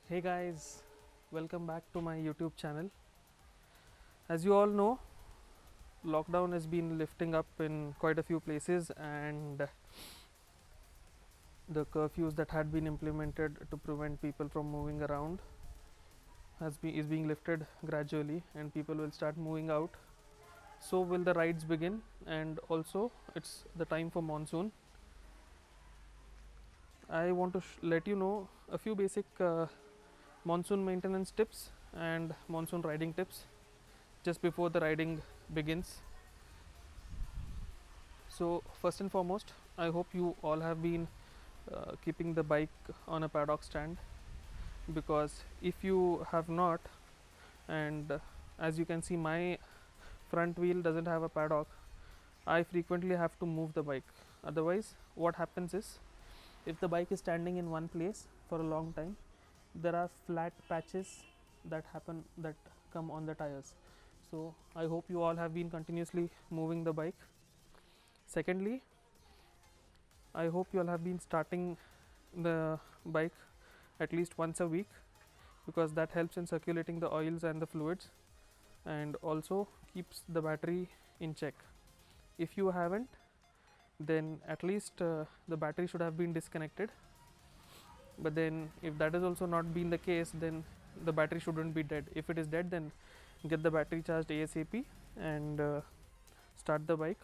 Hey guys, welcome back to my YouTube channel. As you all know, lockdown has been lifting up in quite a few places, and the curfews that had been implemented to prevent people from moving around is being lifted gradually, and people will start moving out. So will the rides begin, and also it's the time for monsoon. I want to let you know a few basic monsoon maintenance tips and monsoon riding tips just before the riding begins. So first and foremost, I hope you all have been keeping the bike on a paddock stand, because if you have not, and as you can see, my front wheel doesn't have a paddock, I frequently have to move the bike. Otherwise, what happens is, if the bike is standing in one place for a long time, there are flat patches that come on the tires. So I hope you all have been continuously moving the bike. Secondly, I hope you all have been starting the bike at least once a week, because that helps in circulating the oils and the fluids, and also keeps the battery in check. If you haven't, then at least the battery should have been disconnected. But then if that is also not been the case, then the battery shouldn't be dead. If it is dead, then get the battery charged ASAP and start the bike.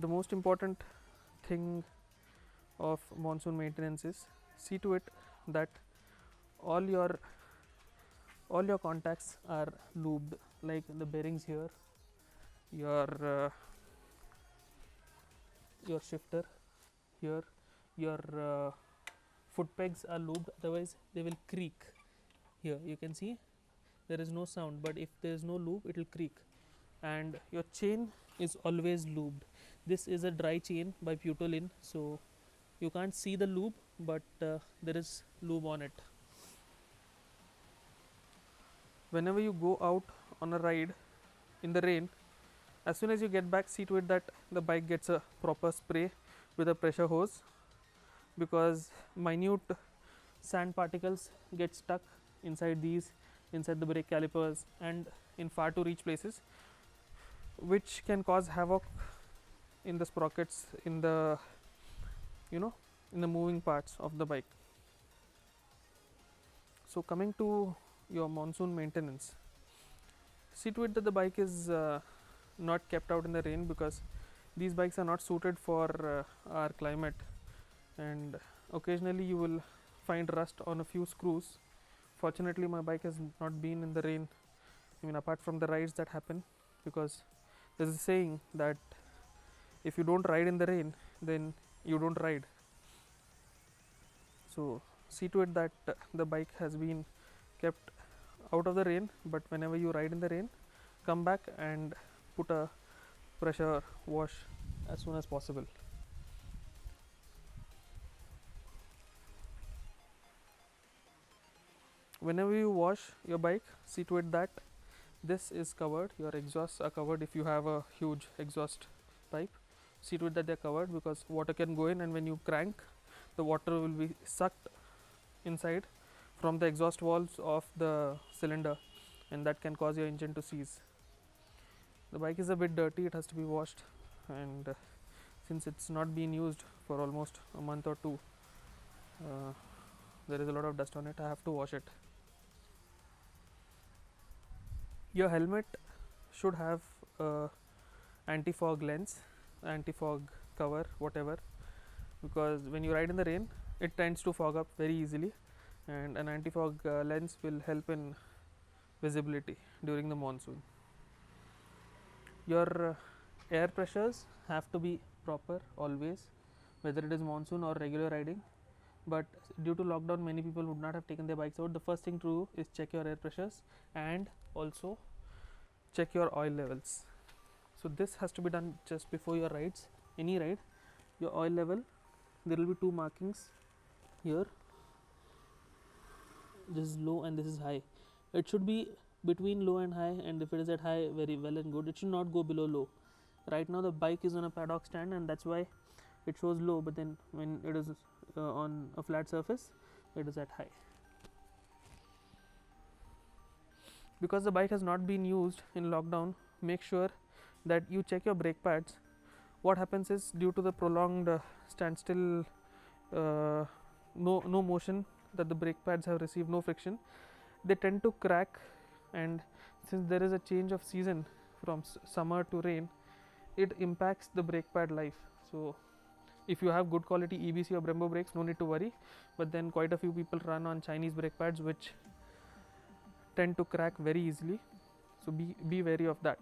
The most important thing of monsoon maintenance is, see to it that all your contacts are lubed, like the bearings here, your shifter here, your foot pegs are lubed, otherwise they will creak. Here you can see there is no sound, but if there is no lube, it will creak. And your chain is always lubed. This is a dry chain by Putolin, so you can't see the lube, but there is lube on it. Whenever you go out on a ride in the rain, as soon as you get back, see to it that the bike gets a proper spray with a pressure hose, because minute sand particles get stuck inside the brake calipers and in far to reach places, which can cause havoc in the sprockets, in the in the moving parts of the bike. So coming to your monsoon maintenance, see to it that the bike is not kept out in the rain, because these bikes are not suited for our climate, and occasionally you will find rust on a few screws. Fortunately, my bike has not been in the rain, I mean, apart from the rides that happen, because there's a saying that if you don't ride in the rain, then you don't ride. So see to it that the bike has been kept out of the rain, but whenever you ride in the rain, come back and put a pressure wash as soon as possible. Whenever you wash your bike, see to it that this is covered, your exhausts are covered. If you have a huge exhaust pipe, see to it that they're covered, because water can go in, and when you crank, the water will be sucked inside from the exhaust valves of the cylinder, and that can cause your engine to seize. The bike is a bit dirty, it has to be washed, and since it's not been used for almost a month or two, there is a lot of dust on it. I have to wash it. Your helmet should have a anti-fog lens, anti-fog cover, whatever, because when you ride in the rain, it tends to fog up very easily, and an anti-fog lens will help in visibility during the monsoon. Your air pressures have to be proper always, whether it is monsoon or regular riding. But due to lockdown, many people would not have taken their bikes out. The first thing to do is check your air pressures, and also check your oil levels. So this has to be done just before your rides, any ride. Your oil level, there will be two markings here. This is low and this is high. It should be between low and high, and if it is at high, very well and good. It should not go below low. Right now the bike is on a paddock stand, and that's why it shows low, but then when it is on a flat surface, it is at high. Because the bike has not been used in lockdown, make sure that you check your brake pads. What happens is, due to the prolonged standstill, no motion, that the brake pads have received no friction, they tend to crack. And since there is a change of season from summer to rain, it impacts the brake pad life. So if you have good quality EBC or Brembo brakes, no need to worry. But then quite a few people run on Chinese brake pads which tend to crack very easily, so be wary of that.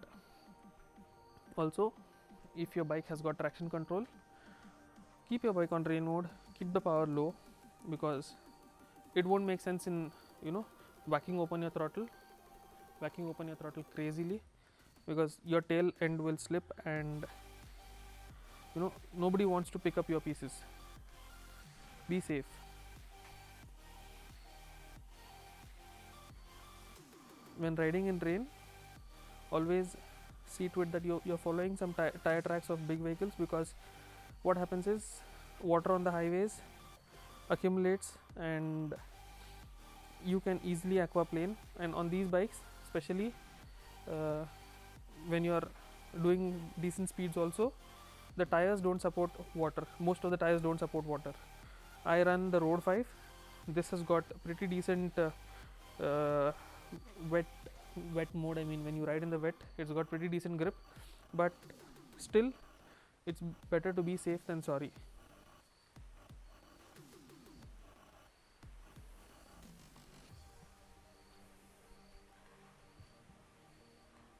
Also, if your bike has got traction control, keep your bike on rain mode, keep the power low, because it won't make sense in whacking open your throttle crazily, because your tail end will slip and nobody wants to pick up your pieces. Be safe. When riding in rain, always see to it that you're following some tire tracks of big vehicles, because what happens is, water on the highways accumulates and you can easily aquaplane. And on these bikes especially, when you're doing decent speeds also, the tires don't support water. Most of the tires don't support water. I run the Road 5. This has got pretty decent wet mode. I mean, when you ride in the wet, it's got pretty decent grip, but still it's better to be safe than sorry.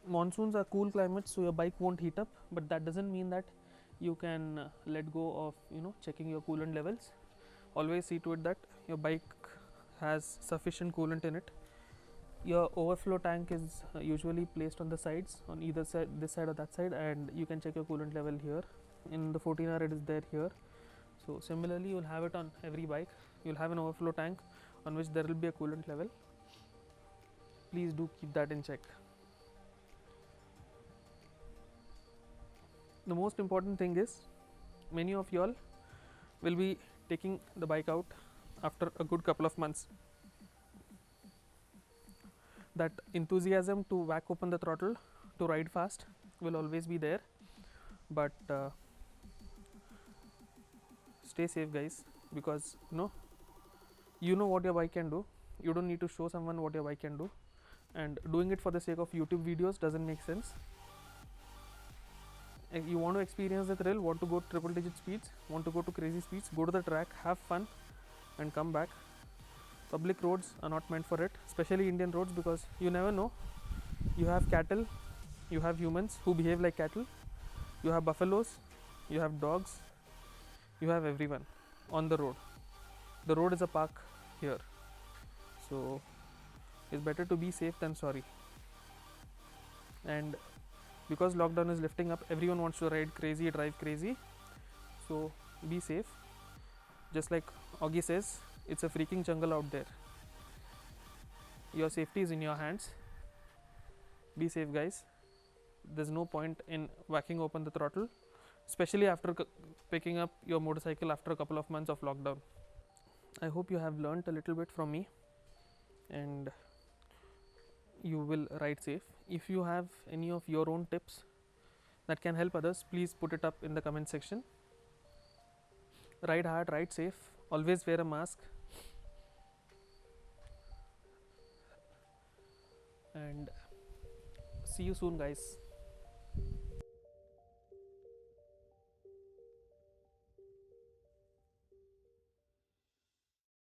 Monsoons are cool climates, so your bike won't heat up, but that doesn't mean that you can let go of checking your coolant levels. Always see to it that your bike has sufficient coolant in it. Your overflow tank is usually placed on the sides, on either side, this side or that side, and you can check your coolant level here. In the 14R it is there here. So similarly, you will have it on every bike. You will have an overflow tank on which there will be a coolant level. Please do keep that in check. The most important thing is, many of y'all will be taking the bike out after a good couple of months. That enthusiasm to whack open the throttle, to ride fast, will always be there, but stay safe, guys, because you know what your bike can do. You don't need to show someone what your bike can do, and doing it for the sake of YouTube videos doesn't make sense. If you want to experience the thrill, want to go triple digit speeds, want to go to crazy speeds, go to the track, have fun and come back. Public roads are not meant for it, especially Indian roads, because you never know. You have cattle, you have humans who behave like cattle, you have buffaloes, you have dogs, you have everyone on the road. The road is a park here, so it's better to be safe than sorry. And because lockdown is lifting up, everyone wants to ride crazy, drive crazy, so be safe. Just like Augie says, it's a freaking jungle out there. Your safety is in your hands. Be safe, guys. There's no point in whacking open the throttle, especially after picking up your motorcycle after a couple of months of lockdown. I hope you have learned a little bit from me and you will ride safe. If you have any of your own tips that can help others, please put it up in the comment section. Ride hard, ride safe, always wear a mask, and see you soon, guys.